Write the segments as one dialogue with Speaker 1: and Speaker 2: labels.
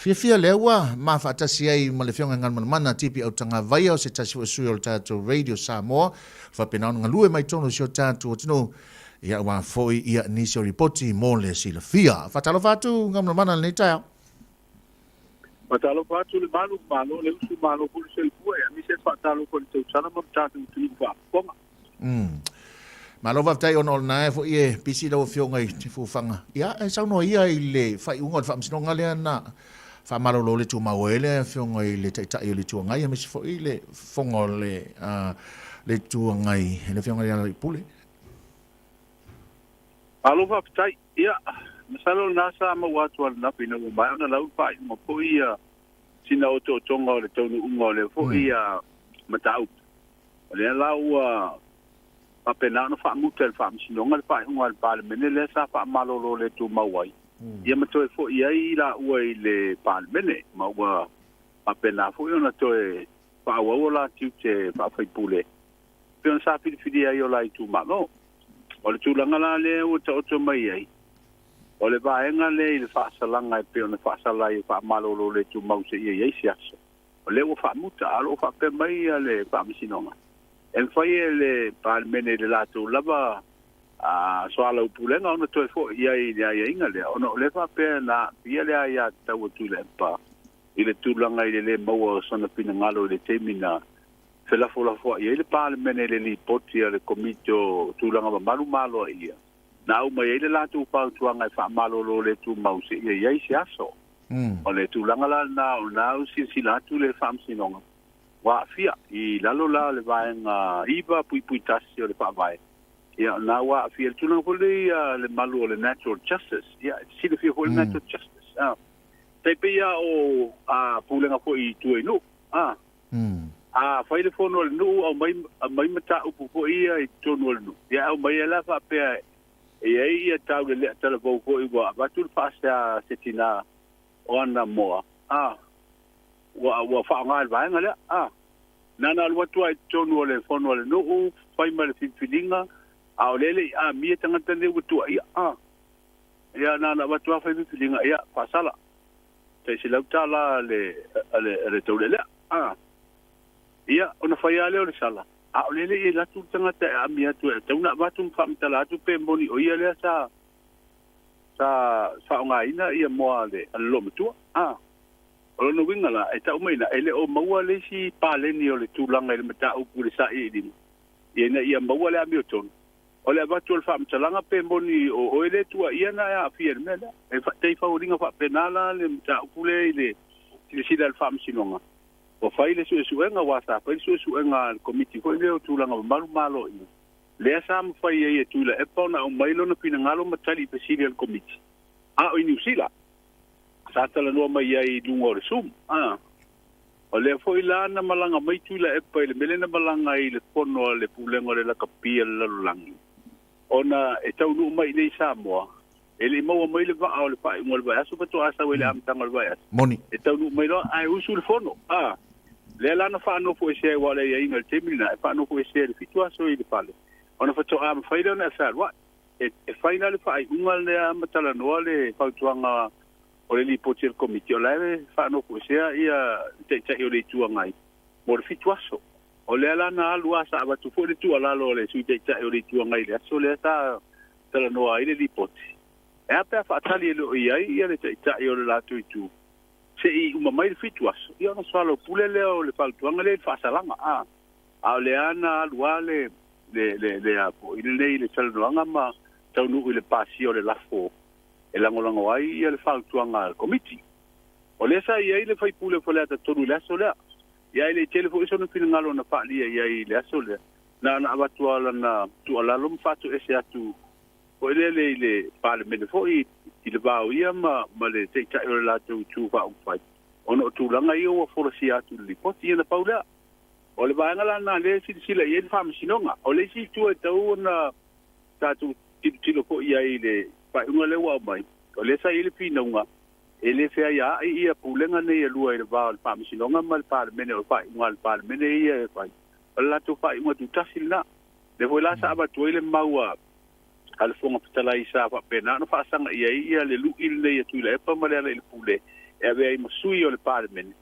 Speaker 1: Fia lewa ma fatasi ai ma le fionga ngan mana tipi au tanga vai o se tasi o sui o tatou radio Samoa fa pena nga lue mai tono si o tatou tino ia wa foi ia nisi o ripoti mo le sila fia fatalo fatu ngan mana le taia
Speaker 2: Matalo fatu le malu le usu malu ku se ku e mi se fatalo ko te usana mo tatou tini fa ponga
Speaker 1: Malo va tai ono na fo ie pisi do fionga i fu fanga ia e sa no ia ile fa unga fa msino le na fa malo lo le tu mawele fionga i le tai le tu ngai me fo ile fongo le tu ngai le fionga le pule
Speaker 2: Alo va tai ia masalo na sa ma watu na pina mo ba na lau pa mo po ia sina o to tonga le tonu unga le fo ia matau le lau apena no fa mutel fa msinonga le pa unga le pale mene le sa fa malo lo le tu mawai ia mato fo ia ila ua le pale mene ma ua apena fo ona to fa wa la tu te fa fa pule pe on sa fidi ai o la tu malo o le tu langa la le o to mai ai o le vaenga le fa salanga pe ona fa sala i fa malo lo le tu mau se ia sia o le o fa muta alo fa pe mai le fa msinonga en fai le palmene de lato lava a soala upulenga ona to fo ia inga le ona le fa pe na ia le ia tau tu le pa ile tulanga ile le mau sona pina ngalo le temina fela fola fo ia le palmene le li poti le komito tulanga malu malo ia na uma ile lato pa tuanga fa malo lo le tu mau se ia sia so o le tulanga la na si lato le fam sinonga wa fia I lalo la le vaenga iba pui tasi o le pa vai ia na wa fia tuna ko le malu o le natural justice ia si le fia ko le natural justice te pe ia o pulenga ko I tu no fai le fono le no au mai mata upu ko ia I tonu le no ia au mai la fa pe ia tau le tele ko I wa tu fa sa setina ona moa wa fa ngal vaenga le nana alwa tua tonu le fono le no fai mal filinga a lele mi tanga tane tua ia nana wa tua fai filinga ia pasala te se lautala le tole ia ona fai ale le sala a lele la tu tanga te mi tua tuna va tu fam tala tu pe moni o ia le sa nga ina ia mo ale lo tua o no winga la e tau mai na ele o maua le si paleni o le tulanga le mata o pule sa e din ia na ia maua le amioton o le avatu le fam talanga pe moni o ele tua ia na ia fier mena e fa te fa uringa fa penala le mata o pule le si le fam sinonga o fai le su enga wasa pa su enga komiti ko le o tulanga malu malo ia le sa mo fai ia tula e pona o mailo na pinangalo matali pe si le komiti o New Zealand sa tala no mai ai lungo le sum o le foi la na malanga mai tula e pa le melena malanga I le pono le pulengo le la kapia le langi ona e tau no mai nei Samoa ele mo mai le va o le pa mo le va aso pato asa wele am tanga le va
Speaker 1: moni
Speaker 2: e tau no mai lo ai usu le fono le la na fa no fo se wa le ai ngal temina e fa no fo se le fitua so I le pale ona fa to am fa ile na sa wa e final fa ai ngal le am tala no le fa tuanga o le lipoti el komiti o leve fa no ko sea ia te o le tua ngai mo le fituaso o le ala na alua sa ba tu fo le tua la lo le su te o le tua ngai le so le sa tala no ai le lipoti e apa fa tali le ia le te o le la tu se I uma mai le fituaso ia no salo pule le o le fal tua ngai le fa salanga a le ana alua le apo ile le tala no anga ma tau no le pasio le lafo e langolango ai ia le whautuanga al komiti. O le sa ia le whai pule fo le ata tonu le aso lea. Ia le telefo iso na pina ngalo na whaali ia le aso lea. Na awatua ala na tu ala lom whatu ese atu. O le pale mene fo I le vau ia ma le teitai o le lato tu whau whai. Ono tu langa ia wa forosi atu li poti ia na pau lea. O le vaengala na le sila ia le whamasinonga. O le si tu e tau na tatu tilo fo ia le pa unga le wa mai o le sa ile pinonga ele fe ia ia pulenga nei lua ile va pa misilonga mal pa mene o pa unga pa mene ia pa la tu pa unga tu tasilna le voila sa ba tu ile maua al fonga pitala isa pa pena no fa sanga ia le lu ile nei tu ile pa male le pule e ve masui o le parlemene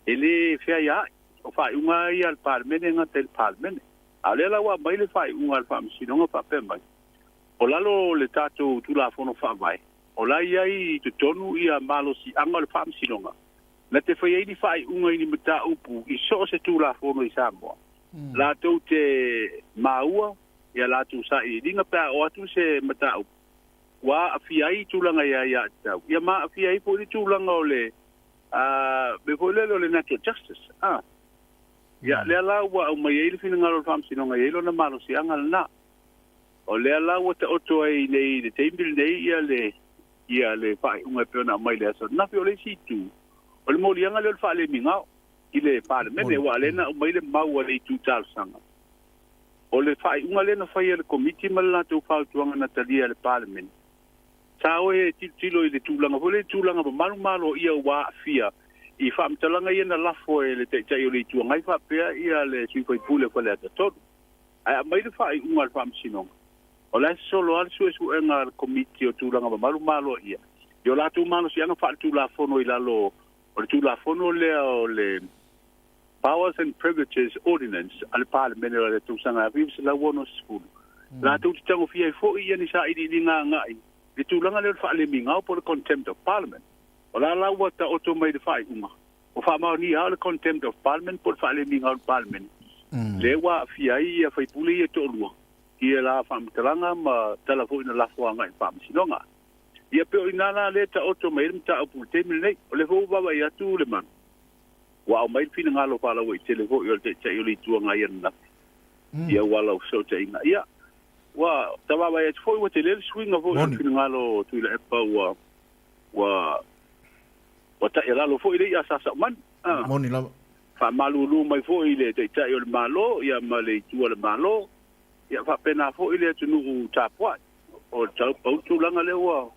Speaker 2: ele fia ya o fa unga ia le parlemene nga tel parlemene ale la wa mai le fa unga le fam sinonga fa pe mai o lalo le tato tu la fono fa mai o la ia I te tonu ia malo si anga le fam sinonga na te fa ia ni fa unga ni mata upu I so se tu la fono I Samoa la to te maua ia la tu sa I dinga pa o tu se mata upu wa afiai tulanga ia tau ia ma afiai po ni tulanga ole be po le natural justice ia le la wa o mai ele fina ngalo fam sinonga ele na malo si anga na o le la wa te oto ai nei de tembil nei ia le fai unga pena mai le so na fi ole si tu o le moli anga le fa le minga ile pa le me wa le na o mai le mau le tu tal sanga o le fai unga le na fai le committee mal na tu fa tu anga na talia le parliament Tau e tilo I le tūlanga. Hole tūlanga pa malu ia wā fia. I whaamtalanga ia na lafo e le te o le tua. Ngai whapea ia le suiwhai pule whale ata tonu. Ai a mai le whaai unga le whaamsinonga. O le solo al su e ngā komiti o tūlanga pa malu ia. I o la tū malo si anga whaat tūlafono I lalo. O le tūlafono lea o le Powers and Privileges Ordinance ale parlemene o le tūsanga. Vivis la wono skulu. La tū te tango fia I fo ia ni sa I di ngā ngai. Le tūlanga le wha le mingau po le contempt of parliament. O la la wata oto mai le whae unga. O wha mau ni hao le contempt of parliament po le wha le mingau le parliament. Le wa fiai ia whai pule ia to lua. Ia la wha mtalanga ma talafo ina lafuanga I wha msinonga. Ia peo inana le ta oto mai le mta apu te mil nei. O le fo wawa ia tu le man. Wa o mai fina ngalo wha lawa I telefo I o le te chai o le tuanga ia na. Ia wala o so te inga. Ia. Wa tawa ya foi wa tele swing of ngalo tu le pa wa ta era lo foi le ya sa man
Speaker 1: moni la
Speaker 2: fa malu lu mai foi le te ta yo le malo ya male tu le malo ya fa pena foi le tu nu ta po o ta po tu langa le wa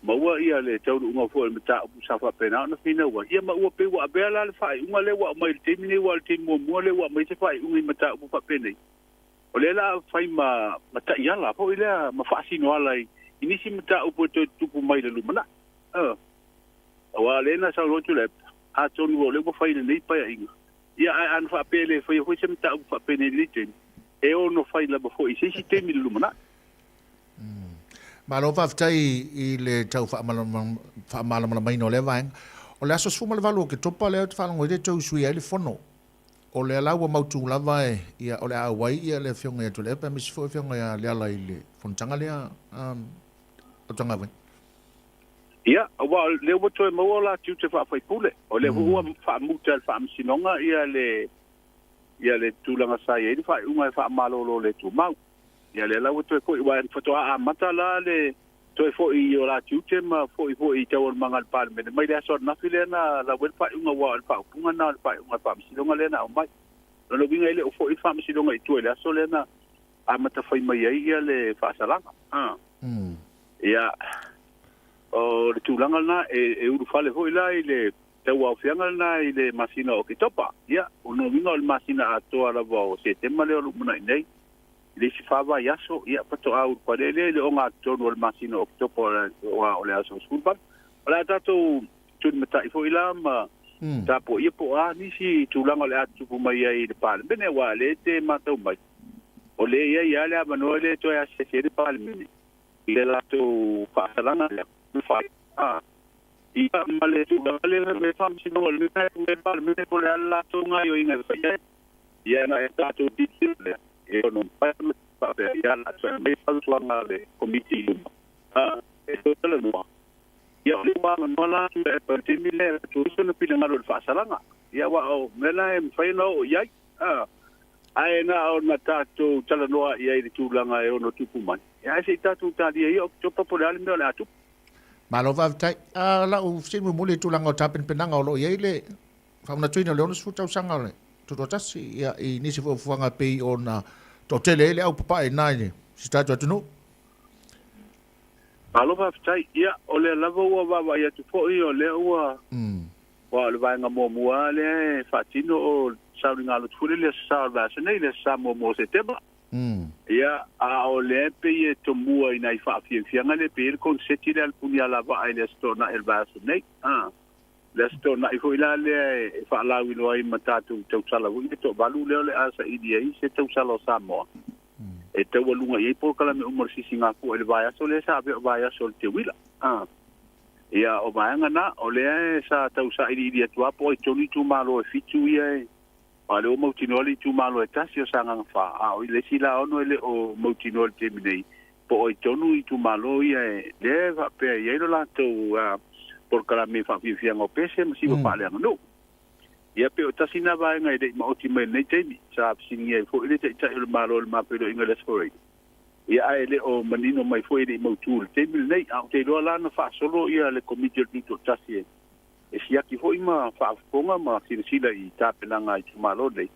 Speaker 2: ma wa ia le tau unga foi me ta sa fa pena na fina wa ia ma wa pe wa bela le fa unga le wa mai te mini wa te mo le wa mai te fa unga me ta fa pena o le la fai ma ta iala po ile ma fasi no ala ini si mata upo to tupu mai le lumana wa le na sa lo tule a ton wo le po fai nei pa inga ia an fa pele foi ho se mata upo fa pene liten e o no fai la po isi si te mi lumana
Speaker 1: ma lo va ftai I le tau fa malama mai no le vaing o le aso suma le valo ke topa le fa ngo de tau sui ele fono o le ala wa mautu lava ia o le awai ia le fionga ia tole pa mis fo fionga ia le ala ile fontanga le o tanga vai
Speaker 2: ia wa le wo to mo la tu te fa fai pule o le hu fa muta fa msinonga ia le tulanga sai e fa unga fa malo le tu mau ia le la wo to ko wa foto a mata la le to fo I o la tu te ma fo I te o mangal parliament mai le so na file na la wel fa unga wa fa punga na fa unga fa msinonga le na o mai lo vinga ile o fo I fa msinonga I tu le so le na a mata fai mai ia le fa salanga ia o le tulanga na e uru fale ho ila ile te wa fianga na ile masina o kitopa ia o no vinga o masina ato ala va se te male o muna nei le si fava yaso ia pato au parele le onga tono o masina o kitopa o le aso skulpa ala tato tu meta I fo ila ma tapo ia po ni si tulanga le atu pu mai ai le pal bene wa le te mata mai o le ia le abano le to ya se se pal mini le la to fa salanga fa ia male tu le me fam si no le me pal me por la to nga yo inga fa ia na eta to titile e no pa ia la to me fa to nga le committee e to le no ia le ma no la tu e per timile tu so no pile ngalo fa salanga ia wa o me la em fa no ia ai na o na tato tala noa ia I tu langa e ono tupu mai ia se tato tali ia o to popolale me la tu
Speaker 1: malo va tai la u sin mo le tu langa tapen penanga o lo ia ile fa una tuina le ono su tau sanga le tu to tasi ia I nisi fo fuanga pe ona to tele le au papa e nai si tato atu no
Speaker 2: malo va tai ia o le lavo wa va ia tu fo I o le wa wa le va nga mo le fatino o sauringa lo tfule le salva se nei le samo mo se tema ia a o le pe e to mua ina I fa fianga le pe con setile al punia la va ele stona el va se nei sto na ifo ila le fa la wi lo ai matatu tau sala wi to balu le asa idia I se tau sala Samoa e te walunga I por kala me umar sisinga ku ele vai aso le sa vai aso te wila ia o maanga na o le sa tau sa idia tua po I toni tu malo e fitu ia ale o mautinoli tu malo e tasi o sanga fa o le sila ono ele o mautinoli te minei po o tonu I tu malo ia le va pe ia lo la to por kala me fa fianga o pese masi o pale no ia pe o tasi na vai ngai de mauti me nei te sa singi e fo ile te o malo le mapelo ingles for ia ele o manino mai fo ile mautul te minei au te lo la na fa solo ia le comité ni to tasi e sia ki hoi ma whaafonga ma sila I tāpenanga I tu malo nei.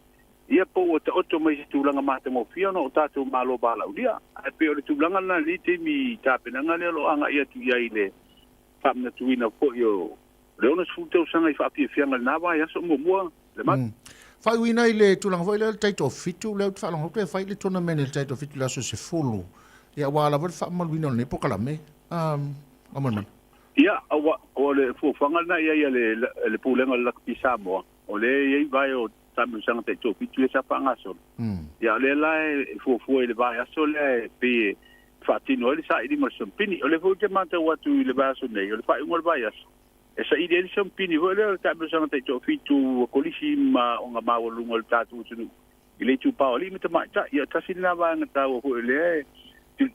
Speaker 2: Ia po o te oto mai se tūlanga mate mo whiana o tātou malo bala ulia. E pe o le tūlanga na li te mi tāpenanga le lo anga ia tu iai le whamna tuina po I o leonas futau sanga I whaapia whianga le nawa I aso mua le mat.
Speaker 1: Whai wina I le tūlanga hoi le taito fitu leo te whalanga hote whai le tona mene le taito fitu le aso se fulu. Ia wala wale whamaluina le pokala me. Aman.
Speaker 2: Ia o le fuafanga na ia le pulenga le lakpi Samoa o le ia vai o tamu sanga te topi tu sa panga so ia le lai fuafu le vai aso le pe fatino le sa idi mo sompini o le fu te mata watu le vai aso nei o le fai ngol vai aso e sa idi sompini o le tamu sanga te topi tu kolisi ma o nga ma lungo le tatu tunu ile tu pa oli mita ma ta ia tasina va ngata o le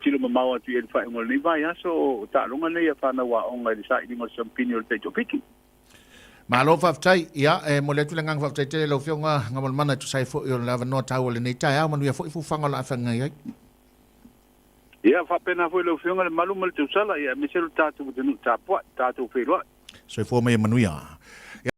Speaker 2: tilo mamawa tu ele fai ngol ni vai aso ta longa nei fa na wa onga le sai ni mo sompini o te topitu
Speaker 1: malo faftai ia mo le tu lengang faftai te lo fionga ngamol mana tu sai fo yo lava no ta ole nei tai a manu ia fo fanga la fanga ia
Speaker 2: ia fa pena fo lo fionga le malu mal tu sala ia me selu tatu tu ta po tatu fe lo
Speaker 1: so fo me manu ia